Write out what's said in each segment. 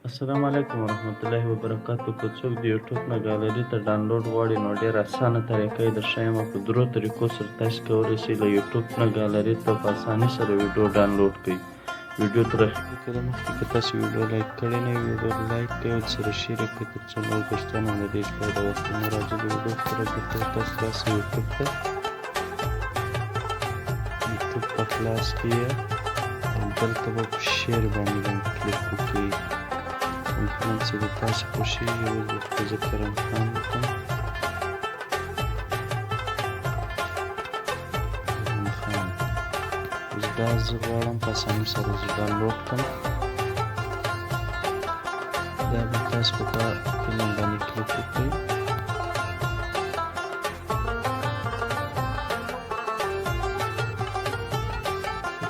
السلام علیکم ورحمت الله وبرکاتو. که څوک د یوټیوب نه ګالري ته ډاونلوډ غواړي نو ډېر اسانه طریقه یې درښیم. په درو طریقو سره تاسې کولی شئ له یوټیوب نه ګالري ته په اسانۍ سره ویډیو ډاونلوډ کړئ. ویډیو ته رسیدو کده مخکې که تاسې ویډیو لایک کړی نه وي ویډیو لایک کړئ او ورسره شیر یې کړئ تر څو نور دوستان هم له دې فایده واخلي. نو راځئ د ویډیو سره دلته تاسې راسئ یوټیوب ته. یوټیوب په خلاص کړئ او دلته به په شیر باندې کلیک وکړئ. امکان چې د تاسو خوښېږي اوس به په ذکر امکان وکړم. اوس دا زه غواړم په اسانۍ سره زه ډاونلوډ کړم. دا به تاسو په فلم باندې کلیک وکړئ.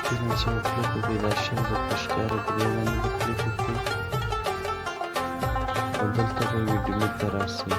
فلم چې به کلیک وکړئ دا شین به په ښکاره په دې باندې به کلیک وکړئ او دلته به ویډیو ته راسئ.